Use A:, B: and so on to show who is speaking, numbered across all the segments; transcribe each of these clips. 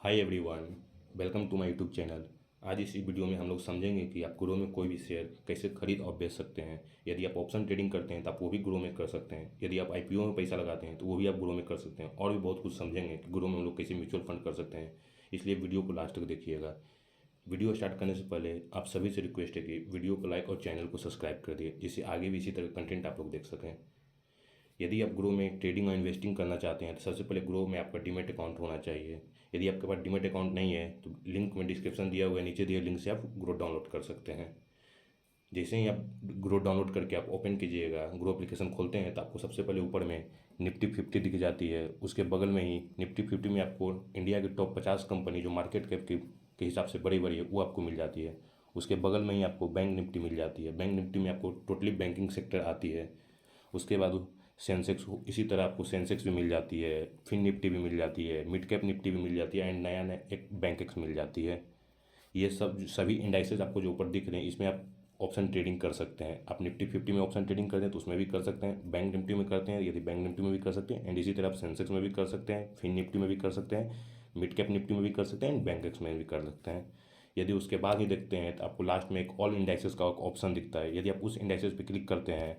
A: Hi everyone, welcome to my YouTube channel. आज इस video में हम लोग समझेंगे कि आप ग्रो में कोई भी शेयर कैसे खरीद और बेच सकते हैं। यदि आप ऑप्शन ट्रेडिंग करते हैं तो आप वो भी ग्रो में कर सकते हैं। यदि आप आईपीओ में पैसा लगाते हैं तो वो भी आप ग्रो में कर सकते हैं। और भी बहुत कुछ समझेंगे कि ग्रो में हम लोग कैसे म्यूचुअल फंड कर सकते हैं। इसलिए वीडियो को लास्ट तक देखिएगा। वीडियो स्टार्ट करने से पहले आप सभी से रिक्वेस्ट है कि वीडियो को लाइक और चैनल को सब्सक्राइब कर दिए, जिससे आगे भी इसी तरह कंटेंट आप लोग देख सकें। यदि आप ग्रो में ट्रेडिंग और इन्वेस्टिंग करना चाहते हैं तो सबसे पहले ग्रो में आपका डीमैट अकाउंट होना चाहिए। यदि आपके पास डीमैट अकाउंट नहीं है तो लिंक में डिस्क्रिप्शन दिया हुआ है, नीचे दिए लिंक से आप ग्रो डाउनलोड कर सकते हैं। जैसे ही आप ग्रो डाउनलोड करके आप ओपन कीजिएगा, ग्रो एप्लीकेशन खोलते हैं तो आपको सबसे पहले ऊपर में निफ्टी 50 दिख जाती है। उसके बगल में ही निफ्टी 50 में आपको इंडिया की टॉप 50 कंपनी जो मार्केट कैप के हिसाब से बड़ी बड़ी है वो आपको मिल जाती है। उसके बगल में ही आपको बैंक निफ्टी मिल जाती है। बैंक निफ्टी में आपको टोटली बैंकिंग सेक्टर आती है। उसके बाद सेंसेक्स, इसी तरह आपको सेंसेक्स भी मिल जाती है, फिन निफ्टी भी मिल जाती है, मिड कैप निफ्टी भी मिल जाती है एंड नया नया एक बैंक एक्स मिल जाती है। ये सब सभी इंडाइसेस आपको जो ऊपर दिख रहे हैं इसमें आप ऑप्शन ट्रेडिंग कर सकते हैं। आप निफ्टी 50 में ऑप्शन ट्रेडिंग करते हैं तो उसमें भी कर सकते हैं। बैंक निफ्टी में करते हैं यदि बैंक निफ्टी में भी कर सकते हैं एंड इसी तरह आप सेंसेक्स में भी कर सकते हैं, फिन निफ्टी में भी कर सकते हैं, मिड कैप निफ्टी में भी कर सकते हैं एंड बैंक एक्स में भी कर सकते हैं। यदि उसके बाद ही देखते हैं तो आपको लास्ट में एक ऑल इंडाइसेस का ऑप्शन दिखता है। यदि आप उस इंडाइसेस पर क्लिक करते हैं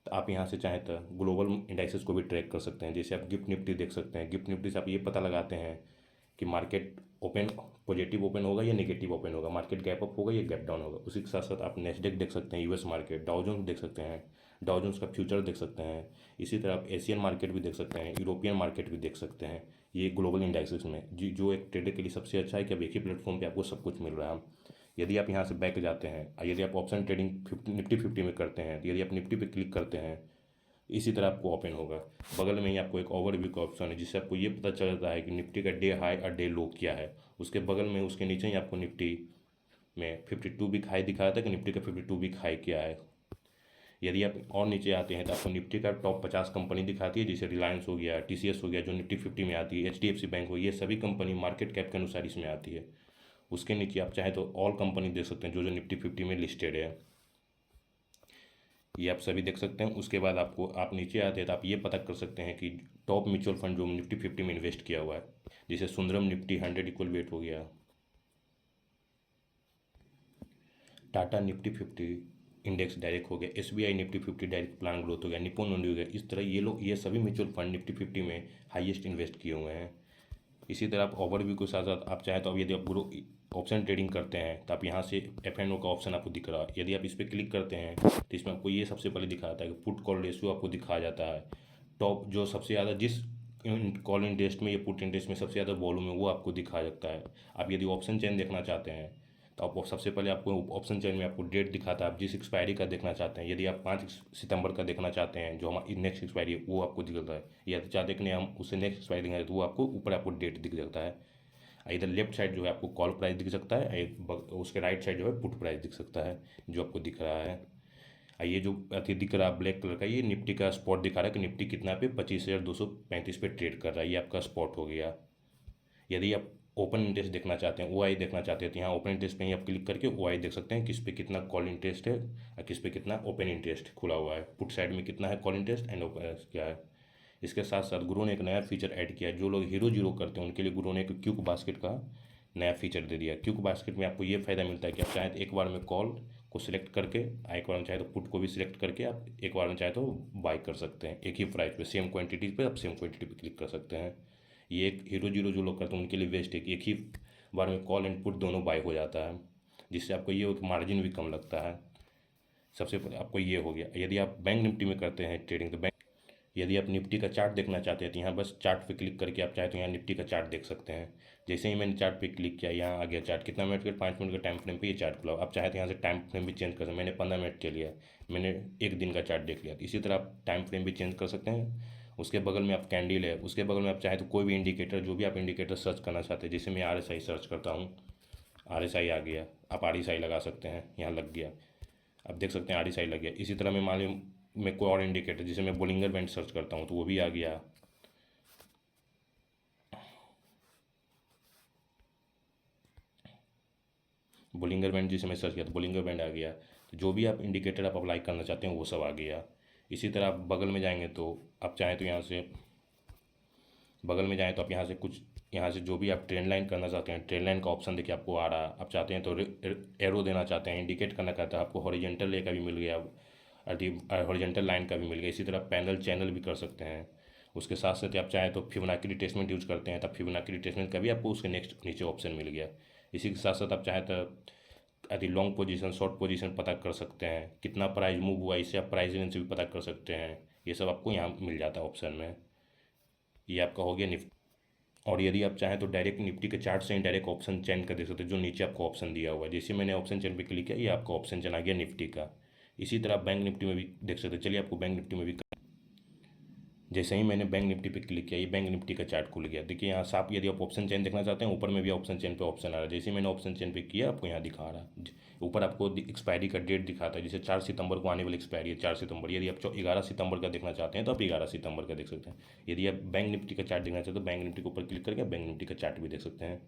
A: तो आप यहाँ से चाहें तो ग्लोबल इंडाइसेस को भी ट्रैक कर सकते हैं। जैसे आप गिफ्ट निफ्टी देख सकते हैं। गिफ्ट निफ्टी से आप ये पता लगाते हैं कि मार्केट ओपन पॉजिटिव ओपन होगा या नेगेटिव ओपन होगा, मार्केट गैप अप होगा या गैप डाउन होगा। उसी के साथ साथ आप नेस्डेक देख सकते हैं, यूएस मार्केट, डाउ जोन्स देख सकते हैं, डाउ जोन्स का फ्यूचर देख सकते हैं। इसी तरह आप एशियन मार्केट भी देख सकते हैं, यूरोपियन मार्केट भी देख सकते हैं। ये ग्लोबल इंडाइसेस में जो एक ट्रेडर के लिए सबसे अच्छा है कि अब एक ही प्लेटफॉर्म पे आपको सब कुछ मिल रहा है। यदि आप यहाँ से बैक जाते हैं, यदि आप ऑप्शन ट्रेडिंग निफ्टी 50 में करते हैं तो यदि आप निफ्टी पे क्लिक करते हैं इसी तरह आपको ओपन होगा। बगल में ही आपको एक ओवरव्यू का ऑप्शन है जिससे आपको ये पता चलता है कि निफ्टी का डे हाई और डे लो क्या है। उसके बगल में उसके नीचे ही आपको निफ्टी में 52 वीक हाई दिखा था कि निफ्टी का 52 वीक हाई क्या है। यदि आप और नीचे आते हैं तो आपको निफ्टी का टॉप 50 कंपनी दिखाती है, जैसे रिलायंस हो गया, टीसीएस हो गया जो निफ्टी 50 में आती है, एचडीएफसी बैंक हो, ये सभी कंपनी मार्केट कैप के अनुसार इसमें आती है। उसके नीचे आप चाहें तो ऑल कंपनी देख सकते हैं जो जो निफ्टी 50 में लिस्टेड है। ये आप सभी देख सकते हैं। उसके बाद आपको आप नीचे आते हैं तो आप ये पता कर सकते हैं कि टॉप म्यूचुअल फंड जो निफ्टी 50 में इन्वेस्ट किया हुआ है, जैसे सुंदरम निफ्टी 100 इक्वल वेट हो गया, टाटा निफ्टी 50 इंडेक्स डायरेक्ट हो गया, SBI Nifty 50 direct plan growth हो गया, निप्पन नोंडी हो गया। इस तरह ये सभी म्यूचुअल फंड निफ्टी 50 में हाईएस्ट इन्वेस्ट किए हुए हैं। इसी तरह आप ओवरव्यू के साथ साथ आप चाहें तो अब यदि आप ग्रो ऑप्शन ट्रेडिंग करते हैं तो आप यहाँ से एफ एंड ओ का ऑप्शन आपको दिख रहा है। यदि आप इस पर क्लिक करते हैं तो इसमें आपको ये सबसे पहले दिखाता है कि पुट कॉल रेशियो आपको दिखाया जाता है। टॉप जो सबसे ज़्यादा जिस कॉल इंटरेस्ट में या पुट इंटरेस्ट में सबसे ज़्यादा वॉल्यूम है वो आपको दिखाया जाता है। आप यदि ऑप्शन चेन देखना चाहते हैं तो आप सबसे पहले आपको ऑप्शन चेन में आपको डेट दिखाता है, आप जिस एक्सपायरी का देखना चाहते हैं। यदि आप 5 सितंबर का देखना चाहते हैं जो हमारी नेक्स्ट एक्सपायरी है वो आपको दिखता है, या तो चाहते कि नहीं हम उससे नेक्स्ट एक्सपायरी देंगे तो वो आपको ऊपर आपको डेट दिख जाता है। इधर लेफ्ट साइड जो है आपको कॉल प्राइस दिख सकता है, उसके राइट साइड जो है पुट प्राइस दिख सकता है जो आपको दिख रहा है। ये जो अति दिख रहा है ब्लैक कलर का, ये निफ्टी का स्पॉट दिखा रहा है कि निफ्टी कितना पे 25,235 पे ट्रेड कर रहा है। ये आपका स्पॉट हो गया। यदि आप ओपन इंटरेस्ट देखना चाहते हैं, ओआई देखना चाहते हैं तो यहाँ ओपन इंटरेस्ट पे ही आप क्लिक करके ओआई देख सकते हैं किस पे कितना कॉल इंटरेस्ट है और किस पे कितना ओपन इंटरेस्ट खुला हुआ है। पुट साइड में कितना है कॉल इंटरेस्ट एंड क्या है। इसके साथ साथ गुरु ने एक नया फीचर ऐड किया। जो लोग हीरो जीरो करते हैं उनके लिए गुरु ने एक क्यूक बास्केट का नया फीचर दे दिया। क्यूक बास्केट में आपको ये फ़ायदा मिलता है कि आप चाहे तो एक बार में कॉल को सिलेक्ट करके, एक बार में चाहे तो पुट को भी सिलेक्ट करके आप एक बार में चाहे तो बाई कर सकते हैं। एक ही प्राइस पे सेम क्वांटिटी पे आप सेम क्वांटिटी पे क्लिक कर सकते हैं। ये एक हीरो जीरो जो लोग करते हैं उनके लिए बेस्ट है कि एक ही बार में कॉल एंड पुट दोनों बाय हो जाता है, जिससे आपको ये मार्जिन भी कम लगता है। सबसे पहले आपको ये हो गया। यदि आप बैंक निफ्टी में करते हैं ट्रेडिंग तो बैंक, यदि आप निफ्टी का चार्ट देखना चाहते हैं तो यहाँ बस चार्ट पे क्लिक करके आप चाहे तो यहाँ निफ्टी का चार्ट देख सकते हैं। जैसे ही मैंने चार्ट पे क्लिक किया यहाँ आ गया चार्ट, कितना मिनट का, 5 मिनट का टाइम फ्रेम पे ये चार्ट खुला। आप चाहे तो यहाँ से टाइम फ्रेम भी चेंज कर सकते हैं। मैंने 15 मिनट के लिया, मैंने एक दिन का चार्ट देख लिया। इसी तरह आप टाइम फ्रेम भी चेंज कर सकते हैं। उसके बगल में आप कैंडल है, उसके बगल में आप चाहे तो कोई भी इंडिकेटर, जो भी आप इंडिकेटर सर्च करना चाहते हैं, जैसे मैं RSI सर्च करता हूँ, RSI आ गया। आप RSI लगा सकते हैं, यहाँ लग गया। आप देख सकते हैं RSI लग गया। इसी तरह मैं मान लीजिए मैं कोई और इंडिकेटर, जैसे मैं बोलिंगर बैंड सर्च करता हूँ तो वो भी आ गया। बोलिंगर बैंड जिसे मैं सर्च किया तो बोलिंगर बैंड आ गया। तो जो भी आप इंडिकेटर आप अप्लाई करना चाहते हैं वो सब आ गया। इसी तरह आप बगल में जाएंगे तो आप चाहें तो यहाँ से बगल में जाएँ तो आप यहाँ से कुछ यहाँ से जो भी आप ट्रेन लाइन करना चाहते हैं, ट्रेन लाइन का ऑप्शन देखिए आपको आ रहा है। आप चाहते हैं तो एरो देना चाहते हैं, इंडिकेट करना चाहते हैं, आपको हॉरिजेंटल ए का भी मिल गया, हॉरिजेंटल लाइन का भी मिल गया। इसी तरह पैनल चैनल भी कर सकते हैं। उसके साथ साथ आप चाहें तो फिबोनाची रिट्रेसमेंट यूज करते हैं, तब फिबोनाची रिट्रेसमेंट का भी आपको उसके नेक्स्ट नीचे ऑप्शन मिल गया। इसी के साथ साथ आप चाहें तो यदि लॉन्ग पोजीशन शॉर्ट पोजीशन पता कर सकते हैं, कितना प्राइस मूव हुआ, इससे आप प्राइस रेंज भी पता कर सकते हैं। ये सब आपको यहाँ मिल जाता है ऑप्शन में। ये आपका हो गया निफ्टी। और यदि आप चाहें तो डायरेक्ट निफ्टी के चार्ट से ही डायरेक्ट ऑप्शन चेंज कर दे सकते हैं, जो नीचे आपको ऑप्शन दिया हुआ है। जैसे मैंने ऑप्शन चेंज पे क्लिक किया, ये आपका ऑप्शन चला गया निफ्टी का। इसी तरह आप बैंक निफ्टी में भी देख सकते हैं। चलिए आपको बैंक निफ्टी में भी, जैसे ही मैंने बैंक निफ्टी पे क्लिक किया, ये बैंक निफ्टी का चार्ट खुल गया। देखिए यहाँ साफ, यदि आप ऑप्शन चेन देखना चाहते हैं, ऊपर में भी ऑप्शन चेन पे ऑप्शन आ रहा है। जैसे ही मैंने ऑप्शन चेन पे किया, आपको यहाँ दिखा रहा है। ऊपर आपको एक्सपायरी का डेट दिखाता है, जैसे 4 सितंबर को आने वाली एक्सपायरी है 4 सितंबर। यदि आप 11 सितंबर का देखना चाहते हैं तो आप 11 सितंबर का देख सकते हैं। यदि आप बैंक निफ्टी का चार्ट देखना चाहते हैं तो बैंक निफ्टी के ऊपर क्लिक करके बैंक निफ्टी का चार्ट भी देख सकते हैं।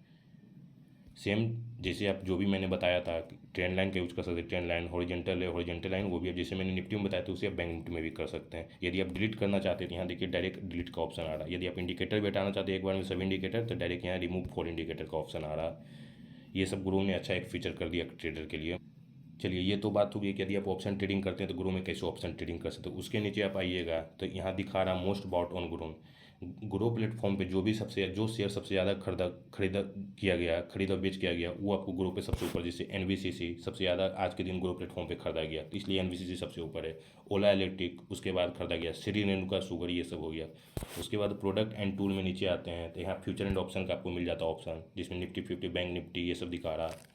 A: सेम जैसे आप जो भी मैंने बताया था कि ट्रेंड लाइन का यूज कर सकते हैं, ट्रेंड लाइन हॉरिजॉन्टल है, हॉरिजॉन्टल लाइन वो भी अब जैसे मैंने निफ्टी में बताया था उसे आप बैंक निफ्टी में भी कर सकते हैं। यदि आप डिलीट करना चाहते हैं तो यहाँ देखिए डायरेक्ट डिलीट का ऑप्शन आ रहा है। यदि आप इंडिकेटर भी हटाना चाहते हैं एक बार में सभी इंडिकेटर, तो डायरेक्ट यहाँ रिमूव फॉर इंडिकेटर का ऑप्शन आ रहा है। ये सब ग्रो ने अच्छा एक फीचर कर दिया ट्रेडर के लिए। चलिए ये तो बात होगी कि यदि आप ऑप्शन ट्रेडिंग करते हैं तो ग्रो में कैसे ऑप्शन ट्रेडिंग कर सकते हो। उसके नीचे आप आइएगा तो यहाँ दिखा रहा most bought on Groww. Groww platform पे जो भी सबसे जो शेयर सबसे ज़्यादा खरीदा किया गया, खरीदा बेच किया गया, वो आपको ग्रो पे सबसे ऊपर। जैसे एनवीसीसी सबसे ज़्यादा आज के दिन ग्रो प्लेटफॉर्म पे खरीदा गया, तो इसलिए एनवीसीसी सबसे ऊपर है। ओला इलेक्ट्रिक उसके बाद खरीदा गया, श्री रेणुका शुगर, ये सब हो गया। उसके बाद प्रोडक्ट एंड टूल में नीचे आते हैं तो यहाँ फ्यूचर एंड ऑप्शन का आपको मिल जाता है ऑप्शन, जिसमें निफ्टी 50 बैंक निफ्टी ये सब दिखा रहा है।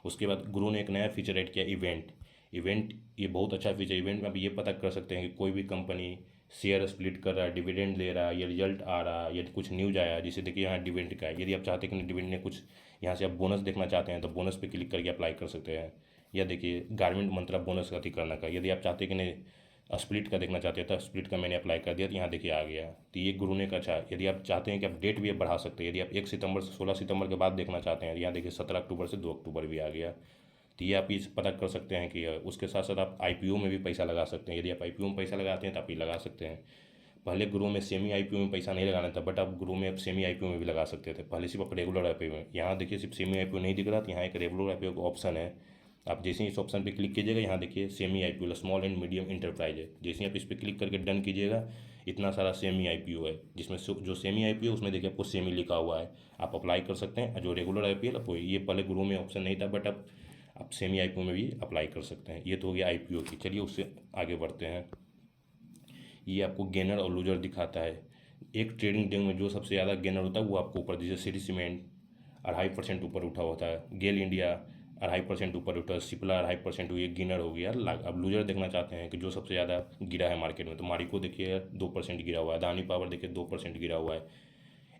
A: उसके बाद गुरु ने एक नया फीचर ऐड किया, इवेंट। इवेंट ये बहुत अच्छा फीचर। इवेंट में आप ये पता कर सकते हैं कि कोई भी कंपनी शेयर स्प्लिट कर रहा है, डिविडेंड दे रहा है, या रिजल्ट आ रहा है, या कुछ न्यूज आया है। जैसे देखिए यहाँ डिविडेंड का है, यदि आप चाहते हैं कि डिविडेंड ने कुछ, यहाँ से आप बोनस देखना चाहते हैं तो बोनस पे क्लिक करके अप्लाई कर सकते हैं। या देखिए गारमेंट मंत्रा बोनस का करना का, यदि आप चाहते हैं कि नहीं स्प्लिट का देखना चाहते हैं तो स्प्लिट का मैंने अप्लाई कर दिया तो यहाँ देखिए आ गया। तो ये गुरु ने का अच्छा। यदि आप चाहते हैं कि आप डेट भी बढ़ा सकते हैं, यदि आप 1 सितंबर से 16 सितंबर के बाद देखना चाहते हैं, यहाँ देखिए 17 अक्टूबर से 2 अक्टूबर भी आ गया। तो ये आप इस पता कर सकते हैं कि उसके साथ साथ आप आईपीओ में भी पैसा लगा सकते हैं। यदि आप आईपीओ में पैसा लगाते हैं तो आप ये लगा सकते हैं। पहले ग्रो में सेमी आईपीओ में पैसा नहीं लगाना था, बट आप ग्रो में अब सेमी आईपीओ में भी लगा सकते थे। पहले सिर्फ आप रेगुलर आईपीओ में, यहाँ देखिए सिर्फ सेमी आईपीओ नहीं दिख रहा, तो यहाँ एक रेगुलर आईपीओ का ऑप्शन है। आप जैसे ही इस ऑप्शन पे क्लिक कीजिएगा, यहाँ देखिए semi IPO small and medium enterprise है। जैसे ही आप इस पर क्लिक करके डन कीजिएगा, इतना सारा सेमी आईपीओ है, जिसमें जो सेमी आईपीओ उसमें देखिए आपको सेमी लिखा हुआ है, आप अप्लाई कर सकते हैं। जो रेगुलर आईपीओ आपको, ये पहले ग्रो में ऑप्शन नहीं था, बट अब आप सेमी आईपीओ में भी अप्लाई कर सकते हैं। ये तो हो गया आईपीओ की। चलिए उससे आगे बढ़ते हैं। ये आपको गेनर और लूजर दिखाता है। एक ट्रेडिंग डे में जो सबसे ज़्यादा गेनर होता है वो आपको ऊपर, जैसे सिटी सीमेंट 2.5% ऊपर उठा होता है, गेल इंडिया 2.5% ऊपर उठा है, सिप्ला 2.5% हुई, गेनर हो गया। अब लूजर देखना चाहते हैं कि जो सबसे ज़्यादा गिरा है मार्केट में, तो मारिको देखिए 2% गिरा हुआ है, अदानी पावर देखिए 2% गिरा हुआ है,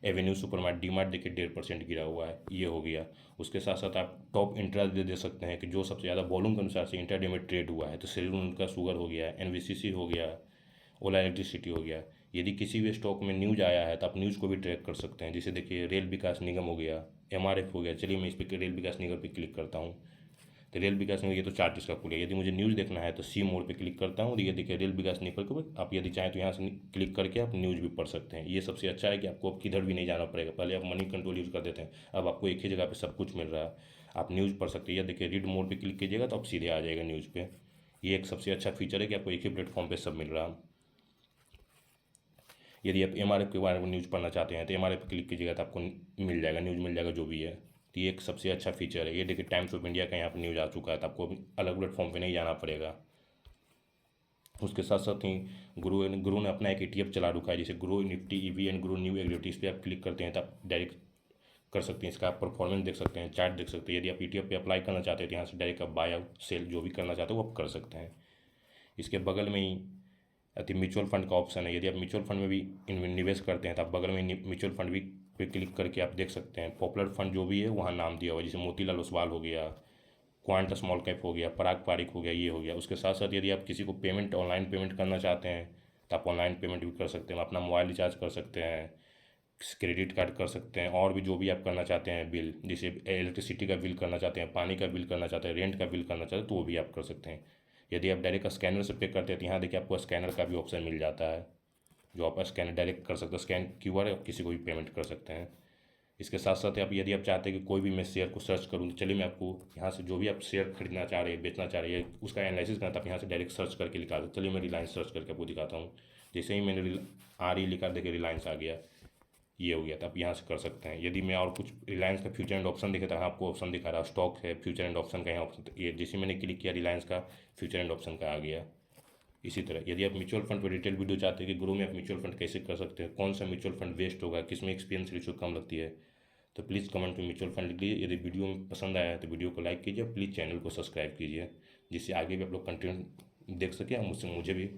A: एवेन्यू सुपरमार्ट डीमार्ट देखिए 1.5% गिरा हुआ है। ये हो गया। उसके साथ साथ आप टॉप इंट्राडे दे सकते हैं कि जो सबसे ज़्यादा वॉल्यूम के अनुसार से इंट्राडे में ट्रेड हुआ है, तो सेलून उनका शुगर हो गया, एनवीसीसी हो गया, ओला इलेक्ट्रिसिटी हो गया। यदि किसी भी स्टॉक में न्यूज आया है तो आप न्यूज़ को भी ट्रैक कर सकते हैं। जैसे देखिए रेल विकास निगम हो गया, एमआरएफ हो गया। चलिए मैं इस पर रेल विकास निगम पे क्लिक करता हूँ, तो रेल विकास निगम, ये तो चार्ट इसका खुल गया। यदि मुझे न्यूज़ देखना है तो सी मोड पे क्लिक करता हूँ, ये देखिए रेल विकास निगम को आप यदि चाहें तो यहाँ से क्लिक करके आप न्यूज़ भी पढ़ सकते हैं। ये सबसे अच्छा है कि आपको अब किधर भी नहीं जाना पड़ेगा। पहले आप मनी कंट्रोल यूज़ कर देते हैं, अब आपको एक ही जगह पर सब कुछ मिल रहा है, आप न्यूज़ पढ़ सकते हैं। या देखिए रीड मोड पर क्लिक कीजिएगा तो आप सीधे आ जाएगा न्यूज़ पे। ये एक सबसे अच्छा फीचर है कि आपको एक ही प्लेटफॉर्म पर सब मिल रहा है। यदि आप एमआरएफ के बारे में न्यूज़ पढ़ना चाहते हैं तो एमआरएफ पर क्लिक कीजिएगा तो आपको मिल जाएगा, न्यूज़ मिल जाएगा जो भी है। तो ये एक सबसे अच्छा फीचर है। ये देखिए टाइम्स ऑफ इंडिया का यहाँ पर न्यूज़ आ चुका है, तो आपको अलग प्लेटफॉर्म पे नहीं जाना पड़ेगा। उसके साथ साथ ही गुरु ने अपना एक ETF चला रखा है, जैसे गुरु Nifty EV and Guru new एग्रीविटी। इस पर आप क्लिक करते हैं तो आप डायरेक्ट कर सकते हैं, इसका आप परफॉर्मेंस देख सकते हैं, चार्ट देख सकते हैं। यदि आप ETF पे अप्लाई करना चाहते हैं तो यहाँ से डायरेक्ट आप बाय आउट सेल जो भी करना चाहते हो वो आप कर सकते हैं। इसके बगल में ही अति म्यूचुअल फंड का ऑप्शन है। यदि आप म्यूचुअल फंड में भी निवेश करते हैं तो आप बगल में म्यूचुअल फंड भी पे क्लिक करके आप देख सकते हैं पॉपुलर फंड जो भी है वहाँ नाम दिया हुआ है, जैसे मोतीलाल ओसवाल हो गया, क्वांट स्मॉल कैप हो गया, पराग पारिक हो गया, ये हो गया। उसके साथ साथ यदि आप किसी को पेमेंट ऑनलाइन पेमेंट करना चाहते हैं तो आप ऑनलाइन पेमेंट भी कर सकते हैं, अपना मोबाइल रिचार्ज कर सकते हैं, क्रेडिट कार्ड कर सकते हैं, और भी जो भी आप करना चाहते हैं बिल, जैसे इलेक्ट्रिसिटी का बिल करना चाहते हैं, पानी का बिल करना चाहते हैं, रेंट का बिल करना चाहते हैं, तो वो भी आप कर सकते हैं। यदि आप डायरेक्ट स्कैनर से पे करते हैं तो यहाँ देखिए आपको स्कैनर का भी ऑप्शन मिल जाता है, जो आप स्कैन डायरेक्ट कर सकते हैं, स्कैन क्यूआर किसी को भी पेमेंट कर सकते हैं। इसके साथ साथ आप यदि आप चाहते हैं कि कोई भी मैं शेयर को सर्च करूँ तो चलिए मैं आपको यहाँ से जो भी आप शेयर खरीदना चाह रहे हैं, बेचना चाह रहे हैं, उसका एनालिसिस करना, तो आप यहाँ से डायरेक्ट सर्च करके निकाल सकते। चलिए मैं रिलायंस सर्च करके आपको दिखाता हूँ। जैसे ही मैंने लिखा, देखिए रिलायंस आ गया, ये हो गया। तो आप यहाँ से कर सकते हैं। यदि मैं और कुछ रिलायंस का फ्यूचर एंड ऑप्शन दिखाता है, आपको ऑप्शन दिखा रहा स्टॉक है, फ्यूचर एंड ऑप्शन का यहाँ ऑप्शन, तो ये जैसे मैंने क्लिक किया रिलायंस का फ्यूचर एंड ऑप्शन का आ गया। इसी तरह यदि आप म्यूचुअल फंड पर डिटेल वीडियो चाहते हैं कि ग्रो में आप म्यूचुअल फंड कैसे कर सकते हैं, कौन सा म्यूचुअल फंड बेस्ट होगा, किसमें एक्सपीरियंस रेशियो कम लगती है, तो प्लीज़ कमेंट में म्यूचुअल फंड लिख लीजिए। यदि वीडियो में पसंद आया है तो वीडियो को लाइक कीजिए, प्लीज़ चैनल को सब्सक्राइब कीजिए, जिससे आगे भी आप लोग कंटेंट देख सकें और मुझसे मुझे भी